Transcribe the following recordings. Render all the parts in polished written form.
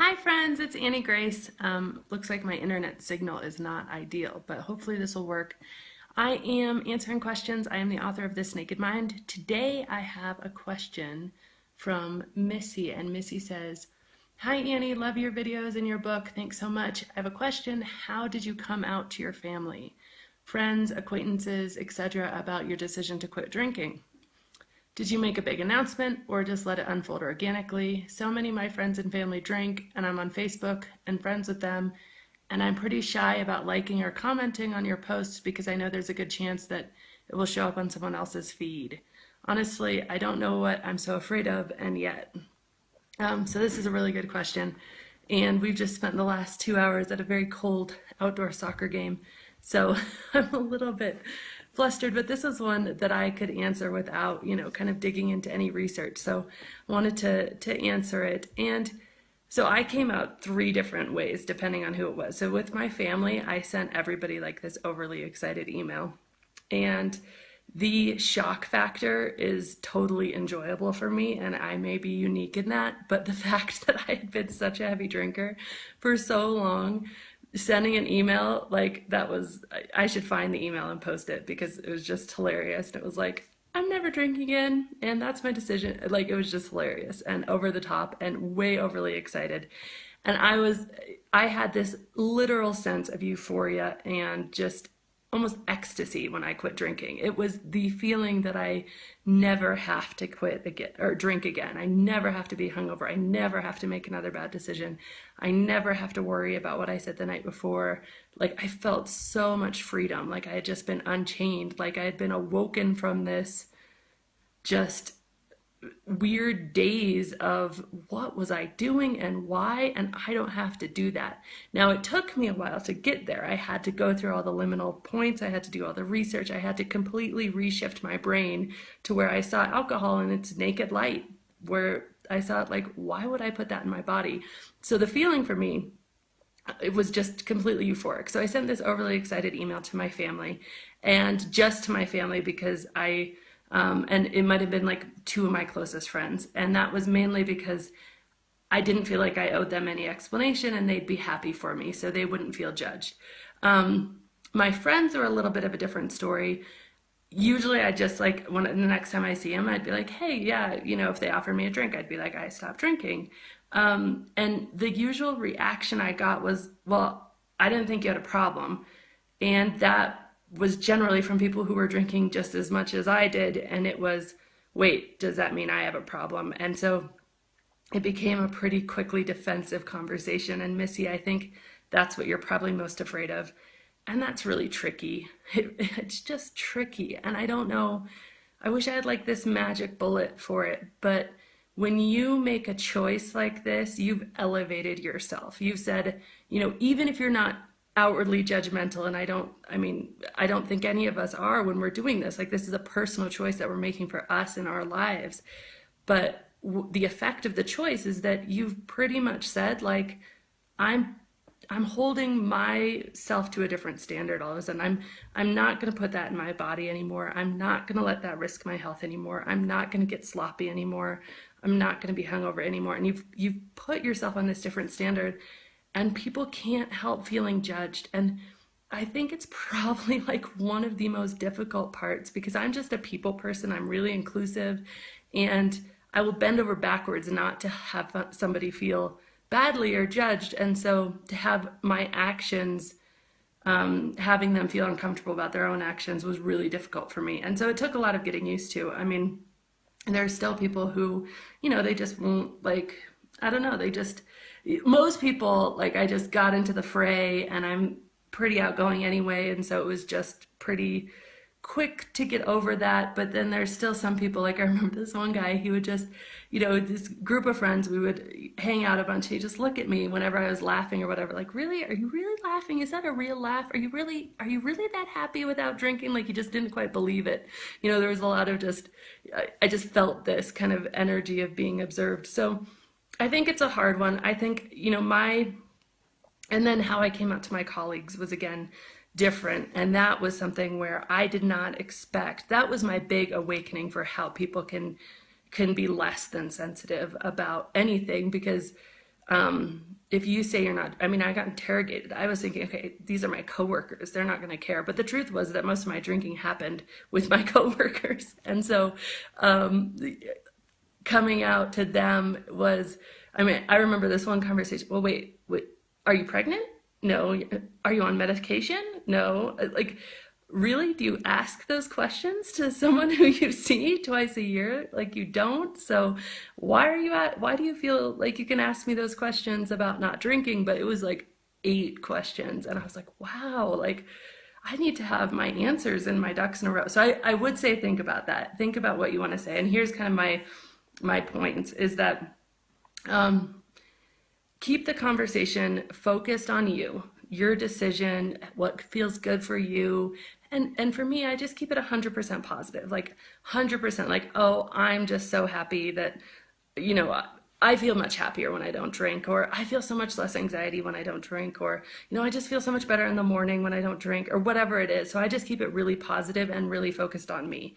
Hi friends, it's Annie Grace. Looks like my internet signal is not ideal, but hopefully this will work. I am answering questions. I am the author of This Naked Mind. Today I have a question from Missy, and Missy says, "Hi Annie, love your videos and your book. Thanks so much. I have a question. How did you come out to your family, friends, acquaintances, etc. about your decision to quit drinking? Did you make a big announcement or just let it unfold organically? So many of my friends and family drink, and I'm on Facebook and friends with them, and I'm pretty shy about liking or commenting on your posts because I know there's a good chance that it will show up on someone else's feed. Honestly, I don't know what I'm so afraid of, and yet." So this is a really good question. And we've just spent the last 2 hours at a very cold outdoor soccer game. So I'm a little bit flustered, but this is one that I could answer without, kind of digging into any research. So I wanted to answer it. And so I came out three different ways, depending on who it was. So with my family, I sent everybody like this overly excited email. And the shock factor is totally enjoyable for me, and I may be unique in that, but the fact that I had been such a heavy drinker for so long, sending an email like that was, I should find the email and post it because it was just hilarious. And it was like, "I'm never drinking again, and that's my decision." Like, it was just hilarious and over the top and way overly excited. And I had this literal sense of euphoria and just almost ecstasy when I quit drinking. It was the feeling that I never have to quit again or drink again. I never have to be hungover. I never have to make another bad decision. I never have to worry about what I said the night before. Like, I felt so much freedom. Like I had just been unchained. Like I had been awoken from this just weird daze of what was I doing and why, and I don't have to do that. Now, it took me a while to get there. I had to go through all the liminal points. I had to do all the research. I had to completely reshift my brain to where I saw alcohol in its naked light, where I saw it like, why would I put that in my body? So the feeling for me, it was just completely euphoric. So I sent this overly excited email to my family, and just to my family because and it might have been like two of my closest friends. And that was mainly because I didn't feel like I owed them any explanation and they'd be happy for me so they wouldn't feel judged. My friends are a little bit of a different story. Usually I just like, when the next time I see them, I'd be like, "Hey, yeah, if they offer me a drink, I'd be like, I stopped drinking." And the usual reaction I got was, "Well, I didn't think you had a problem." And that was generally from people who were drinking just as much as I did. And it was, wait, does that mean I have a problem? And so it became a pretty quickly defensive conversation. And Missy, I think that's what you're probably most afraid of. And that's really tricky. It's just tricky. And I don't know, I wish I had like this magic bullet for it. But when you make a choice like this, you've elevated yourself. You've said, even if you're not outwardly judgmental, and I don't think any of us are when we're doing this. Like, this is a personal choice that we're making for us in our lives. But the effect of the choice is that you've pretty much said, like, I'm holding myself to a different standard all of a sudden. I'm not going to put that in my body anymore. I'm not going to let that risk my health anymore. I'm not going to get sloppy anymore. I'm not going to be hungover anymore. And you've put yourself on this different standard, and people can't help feeling judged. And I think it's probably like one of the most difficult parts because I'm just a people person. I'm really inclusive, and I will bend over backwards not to have somebody feel badly or judged. And so to have my actions, having them feel uncomfortable about their own actions was really difficult for me. And so it took a lot of getting used to. I mean, there's still people who, they just won't, like, I don't know, most people, like, I just got into the fray, and I'm pretty outgoing anyway, and so it was just pretty quick to get over that. But then there's still some people, like I remember this one guy, he would just, this group of friends, we would hang out a bunch, he'd just look at me whenever I was laughing or whatever, like, "Really? Are you really laughing? Is that a real laugh? Are you really that happy without drinking?" Like, he just didn't quite believe it. There was a lot of just, I just felt this kind of energy of being observed. So I think it's a hard one. I think, and then how I came out to my colleagues was again different. And that was something where I did not expect. That was my big awakening for how people can be less than sensitive about anything, because if you say you're not, I mean, I got interrogated. I was thinking, okay, these are my coworkers. They're not going to care. But the truth was that most of my drinking happened with my coworkers. And so coming out to them was, I mean, I remember this one conversation. Well, wait, are you pregnant? No. Are you on medication? No. Like, really? Do you ask those questions to someone who you see twice a year? Like, you don't. So why do you feel like you can ask me those questions about not drinking? But it was like 8 questions. And I was like, wow, like I need to have my answers and my ducks in a row. So I would say, think about that. Think about what you want to say. And here's kind of my points is that, keep the conversation focused on you, your decision, what feels good for you. And for me, I just keep it 100% positive, like 100%, like, oh, I'm just so happy that, I feel much happier when I don't drink, or I feel so much less anxiety when I don't drink, or, I just feel so much better in the morning when I don't drink, or whatever it is. So I just keep it really positive and really focused on me.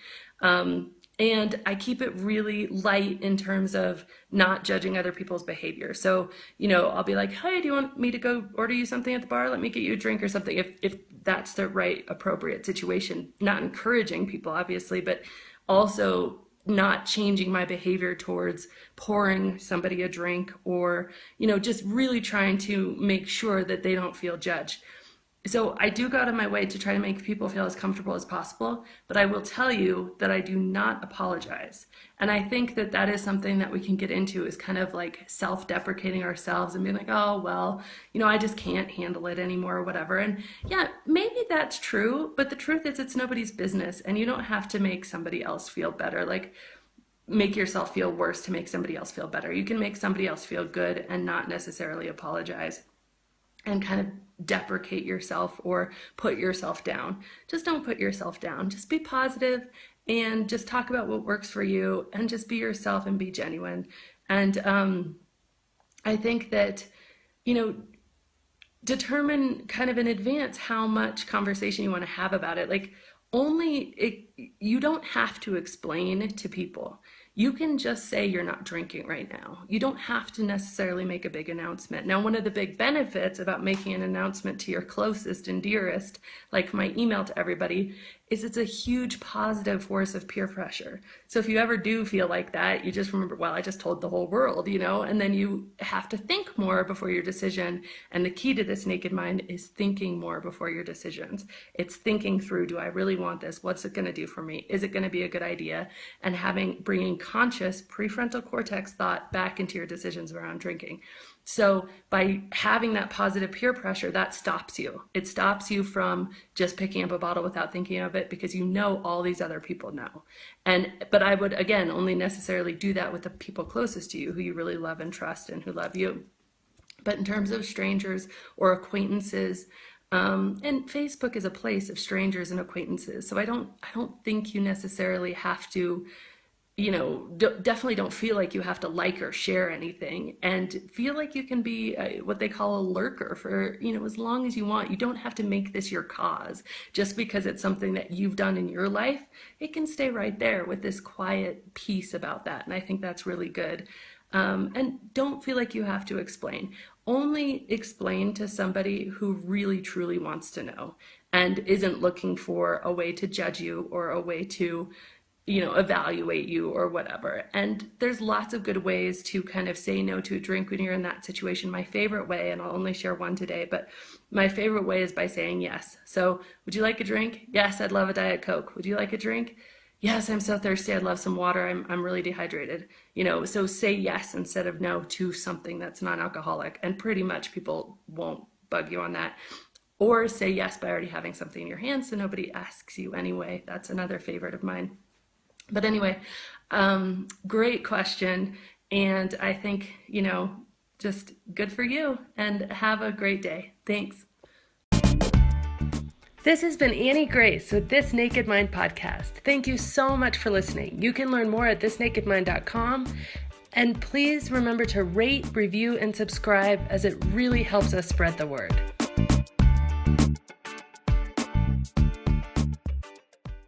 And I keep it really light in terms of not judging other people's behavior. So, I'll be like, hey, do you want me to go order you something at the bar? Let me get you a drink or something, if that's the right, appropriate situation. Not encouraging people, obviously, but also not changing my behavior towards pouring somebody a drink, or, just really trying to make sure that they don't feel judged. So I do go out of my way to try to make people feel as comfortable as possible, but I will tell you that I do not apologize. And I think that that is something that we can get into, is kind of like self-deprecating ourselves and being like, oh, well, I just can't handle it anymore or whatever. And yeah, maybe that's true, but the truth is it's nobody's business, and you don't have to make somebody else feel better. Like, make yourself feel worse to make somebody else feel better. You can make somebody else feel good and not necessarily apologize and kind of deprecate yourself or put yourself down. Just don't put yourself down. Just be positive and just talk about what works for you, and just be yourself and be genuine. And I think that, determine kind of in advance how much conversation you want to have about it. Like, you don't have to explain to people. You can just say you're not drinking right now. You don't have to necessarily make a big announcement. Now, one of the big benefits about making an announcement to your closest and dearest, like my email to everybody, is it's a huge positive force of peer pressure. So if you ever do feel like that, you just remember, well, I just told the whole world, and then you have to think more before your decision. And the key to this naked mind is thinking more before your decisions. It's thinking through, do I really want this? What's it going to do for me? Is it going to be a good idea? And bringing conscious prefrontal cortex thought back into your decisions around drinking. So by having that positive peer pressure, that stops you. It stops you from just picking up a bottle without thinking of it, because all these other people know. But I would, again, only necessarily do that with the people closest to you, who you really love and trust and who love you. But in terms of strangers or acquaintances, and Facebook is a place of strangers and acquaintances. So I don't think you necessarily have to, definitely don't feel like you have to like or share anything, and feel like you can be what they call a lurker for, as long as you want. You don't have to make this your cause. Just because it's something that you've done in your life, it can stay right there with this quiet peace about that. And I think that's really good. And don't feel like you have to explain. Only explain to somebody who really truly wants to know and isn't looking for a way to judge you or a way to evaluate you or whatever. And there's lots of good ways to kind of say no to a drink when you're in that situation. My favorite way, and I'll only share one today, but my favorite way is by saying yes. So, would you like a drink? Yes, I'd love a Diet Coke. Would you like a drink? Yes, I'm so thirsty. I'd love some water. I'm really dehydrated. So say yes instead of no to something that's non-alcoholic, and pretty much people won't bug you on that. Or say yes by already having something in your hand so nobody asks you anyway. That's another favorite of mine. But anyway, great question. And I think, just good for you, and have a great day. Thanks. This has been Annie Grace with This Naked Mind podcast. Thank you so much for listening. You can learn more at thisnakedmind.com. And please remember to rate, review, and subscribe, as it really helps us spread the word.